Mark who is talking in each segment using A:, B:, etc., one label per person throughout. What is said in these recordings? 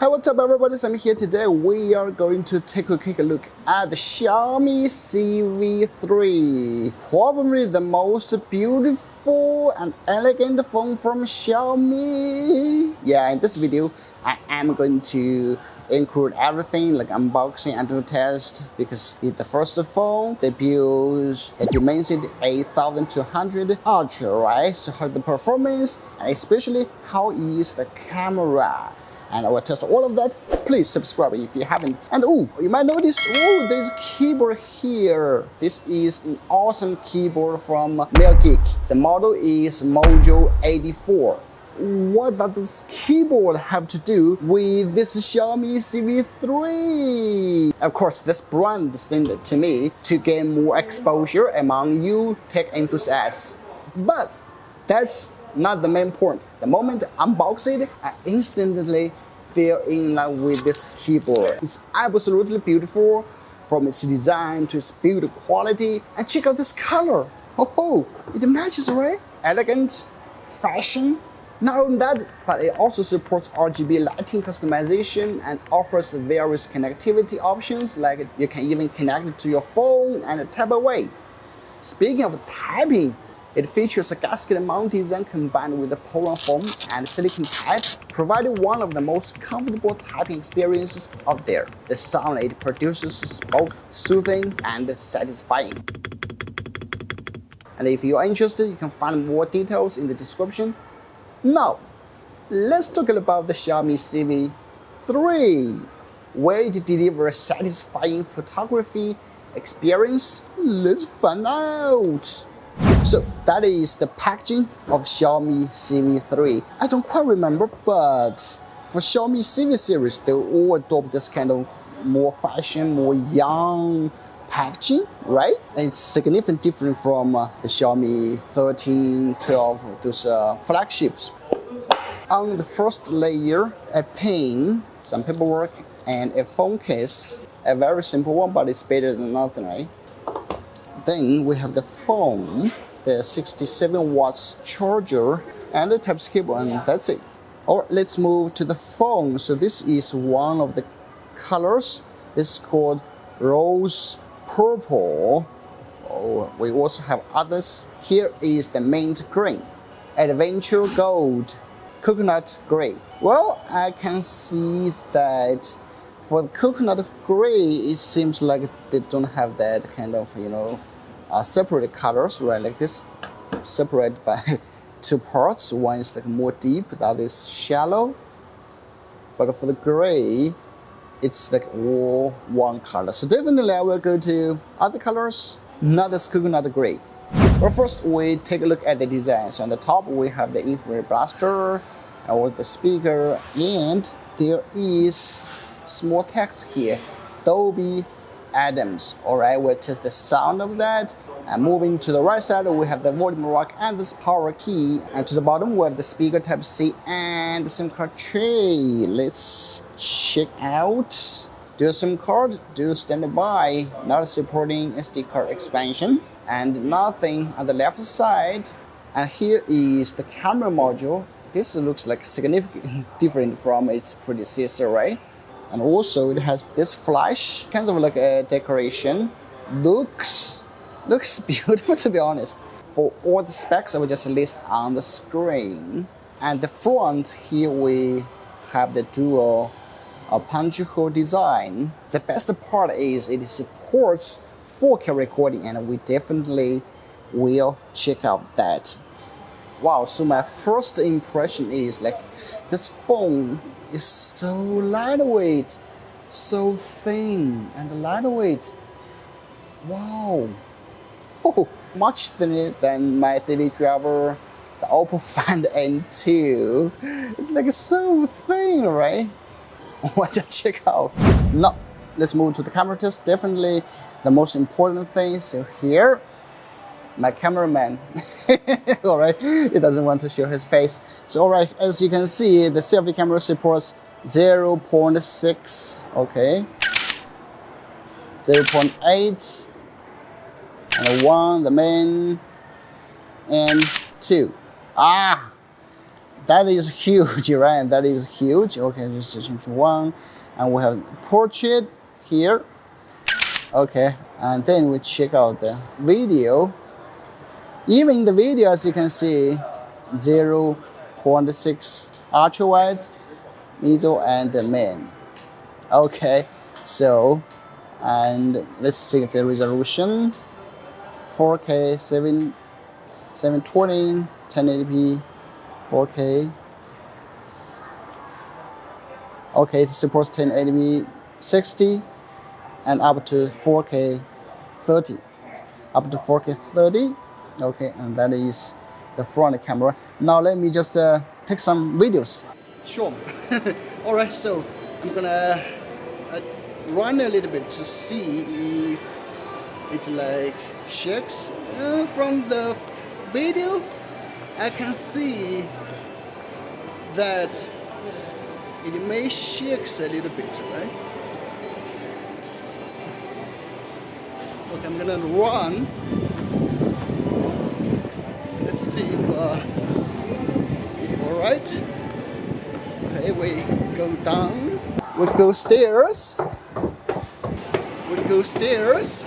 A: Hi, what's up everybody, Sami here. Today we are going to take a quick look at the Xiaomi Civi 3. Probably the most beautiful and elegant phone from Xiaomi. Yeah, in this video I am going to include everything like unboxing and Antutu Test because it's the first phone debuts at Dimensity 8200 Ultra, right? So how the performance and especially how is the camera. And I will test all of that. Please subscribe if you haven't. And you might notice, there's a keyboard here. This is an awesome keyboard from Geek. The model is Mojo 84. What does this keyboard have to do with this Xiaomi Civi 3? Of course, this brand destined to me to gain more exposure among you tech enthusiasts. But that's not the main point. The moment I unbox it, I instantly fell in love with this keyboard. It's absolutely beautiful from its design to its build quality. And check out this color. Oh, it matches, right? Elegant, fashion. Not only that, but it also supports RGB lighting customization and offers various connectivity options, like you can even connect it to your phone and tap away. Speaking of typing, it features a gasket-mount design combined with a polymer foam and silicone type, providing one of the most comfortable typing experiences out there. The sound it produces is both soothing and satisfying. And if you are interested, you can find more details in the description. Now, let's talk about the Xiaomi Civi 3. Where it delivers satisfying photography experience. Let's find out. So that is the packaging of Xiaomi Civi 3. I don't quite remember, but for Xiaomi Civi series, they all adopt this kind of more fashion, more young packaging, right? And it's significantly different from the Xiaomi 13, 12, those flagships. On the first layer, a pen, some paperwork, and a phone case. A very simple one, but it's better than nothing, right? Then we have the phone, the 67 watts charger, and the Type-C cable, and that's it. Alright, let's move to the phone. So this is one of the colors. This is called rose purple. We also have others. Here is the mint green, adventure gold, coconut gray. Well, I can see that for the coconut gray, it seems like they don't have that kind of, separate colors, right? Like this, separated by two parts. One is like more deep, the other is shallow. But for the gray, it's like all one color. So definitely I will go to other colors, not this coconut gray. But first, we take a look at the design. So on the top, we have the infrared blaster, or the speaker, and there is small text here, Dolby Adams. Alright, we'll test the sound of that. And moving to the right side, we have the volume rock and this power key. And to the bottom, we have the speaker Type-C and the SIM card tray. Let's check out. Dual SIM card, dual standby, not supporting SD card expansion. And nothing on the left side. And here is the camera module. This looks like significantly different from its predecessor, right? And also it has this flash, kind of like a decoration. Looks beautiful, to be honest. For all the specs, I will just list on the screen. And the front, here we have the dual punch hole design. The best part is it supports 4K recording, and we definitely will check out that. Wow, so my first impression is like this phone is so lightweight, so thin and lightweight. Wow, much thinner than my daily driver, the Oppo Find N2. It's like so thin, right? What to check out? Now, let's move to the camera test. Definitely the most important thing. So here, my cameraman, all right, he doesn't want to show his face. So all right, as you can see, the selfie camera supports 0.6, okay, 0.8, and 1, the main, and 2. that is huge, right? That is huge. Okay, just change one, and we have portrait here. Okay, and then we check out the video. Even in the video, as you can see, 0.6 ultra wide, middle, and the main. Okay, so, and let's see the resolution. 4K, 720, 1080p, 4K. Okay, it supports 1080p 60 and up to 4K 30. Up to 4K 30. Okay, and that is the front camera. Now let me just take some videos. Sure. Alright, so I'm gonna run a little bit to see if it like shakes. From the video, I can see that it may shakes a little bit, right? Okay, I'm gonna run. Let's see if alright. Okay, we go down. We go stairs. We go stairs.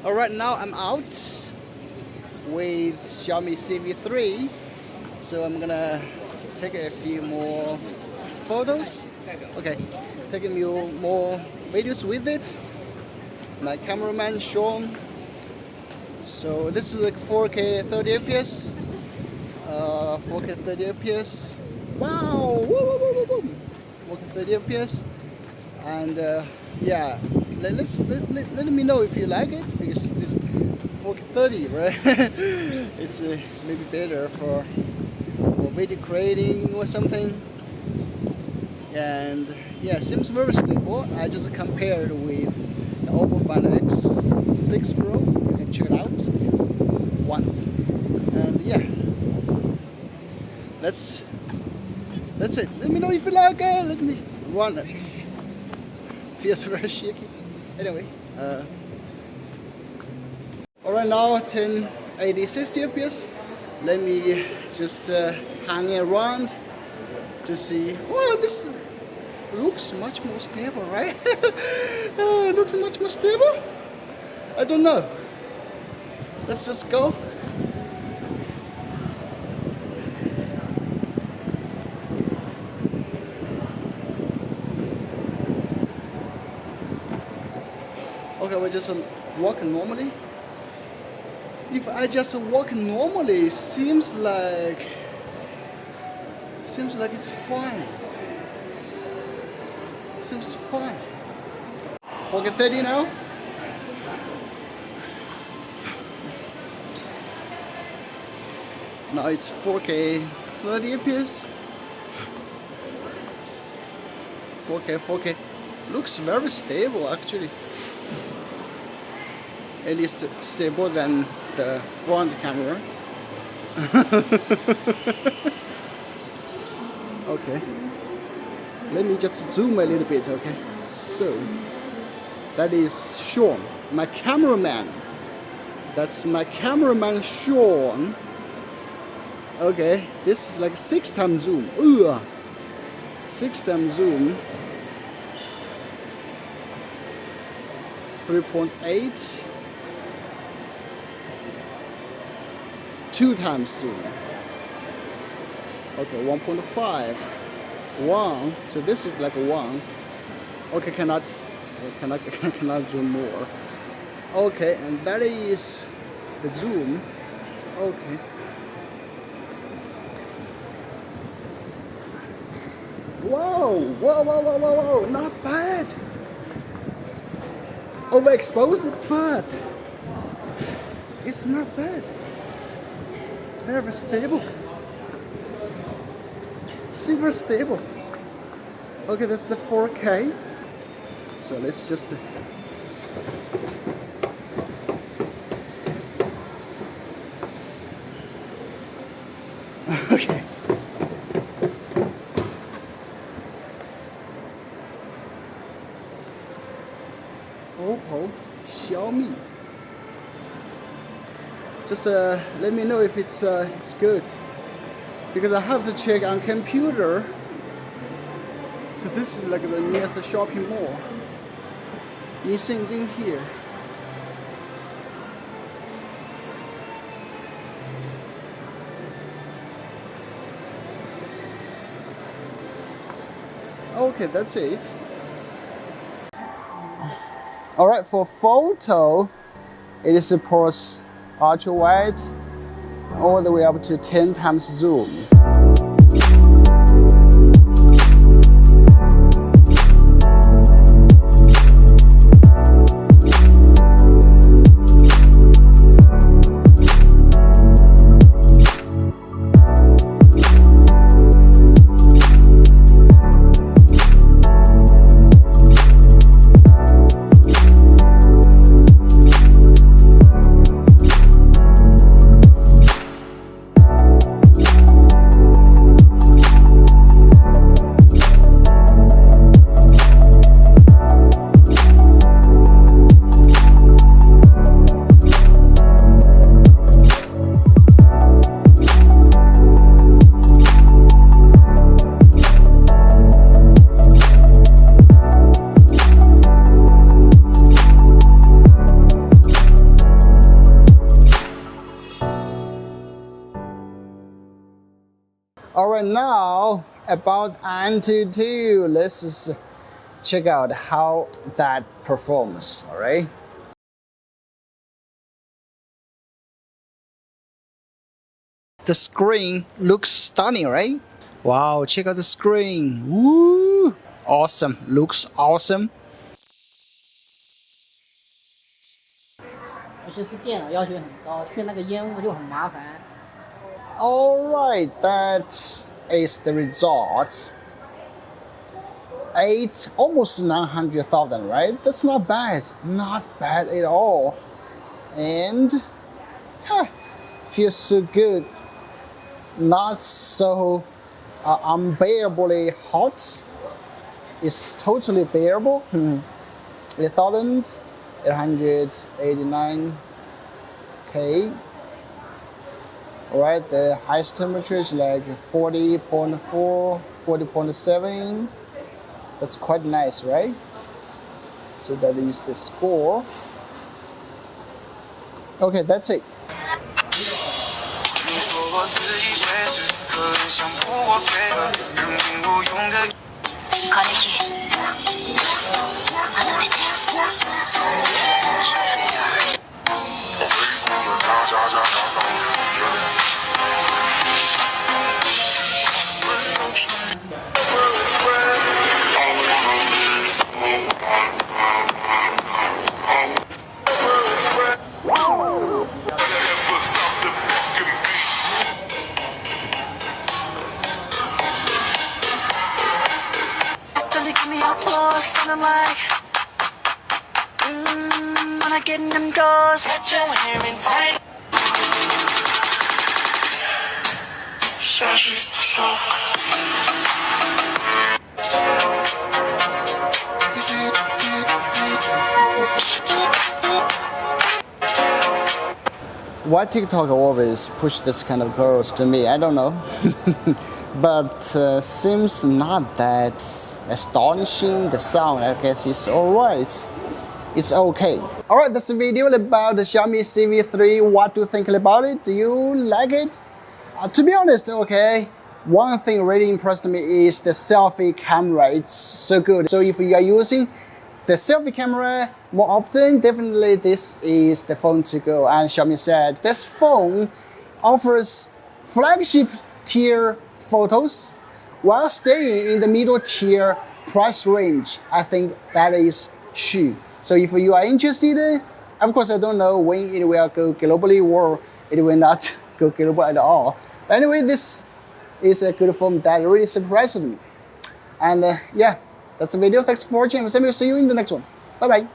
A: Alright, now I'm out with Xiaomi Civi 3. So I'm gonna take a few more photos. Okay, taking a few more videos with it. My cameraman Sean. So this is like 4K 30 fps. 4K 30 fps. Wow! Woo, woo, woo, woo, woo. 4K 30 fps. And yeah, let me know if you like it, because this 4K 30, right? It's maybe better for video creating or something. And yeah, seems very stable. I just compared with the Oppo Find X6 Pro. You can check it out if you want. And yeah, that's it. Let me know if you like it. Let me run it. Feels very shaky. Anyway, alright, now 1080 60 fps. Let me just hang around to see. Oh, this looks much more stable, right? It looks much more stable. I don't know. Let's just go. Okay, we just walk normally. If I just walk normally, seems like it's fine. Seems fine. 4K 30 now. Now it's 4K 30 fps. 4K. Looks very stable actually. At least stable than the front camera. Okay. Let me just zoom a little bit, okay? So, that is Sean, my cameraman. That's my cameraman Sean. Okay, this is like 6x zoom. 6x zoom. 3.8. 2x zoom. Okay, 1.5. 1. So this is like 1. Okay, cannot zoom more. Okay, and that is the zoom. Okay. Whoa, not bad. Overexposed part. It's not bad. Very stable. Super stable. Okay, that's the 4K. So let's just okay. Oppo, Xiaomi. Just let me know if it's good, because I have to check on computer. So this is like the nearest shopping mall in Shenzhen here. Okay, that's it. Alright, for photo, it supports ultra wide all the way up to 10 times zoom. Alright, now about Antutu, let's just check out how that performs. Alright. The screen looks stunning, right? Wow, check out the screen. Woo! Awesome, looks awesome.
B: 而且是电脑要求很高，去那个烟雾就很麻烦。
A: Alright, that is the result. Almost 900,000, right? That's not bad. Not bad at all. And feels so good. Not so unbearably hot. It's totally bearable. 8,889K. Alright, the highest temperature is like 40.4, 40.7. That's quite nice, right? So that is the score. Okay, that's it.
C: Like when I get in them doors, got your hair in tight. She's the soul.
A: Why TikTok always push this kind of girls to me? I don't know. But seems not that astonishing. The sound, I guess, is alright. It's okay. Alright, that's the video about the Xiaomi Civi 3. What do you think about it? Do you like it? To be honest, okay, one thing really impressed me is the selfie camera. It's so good. So if you are using the selfie camera more often, definitely this is the phone to go. And Xiaomi said this phone offers flagship tier photos while staying in the middle tier price range. I think that is true. So if you are interested, of course I don't know when it will go globally or it will not go global at all. But anyway, this is a good phone that really surprised me. And yeah, that's the video. Thanks for watching. Sami will see you in the next one. Bye bye.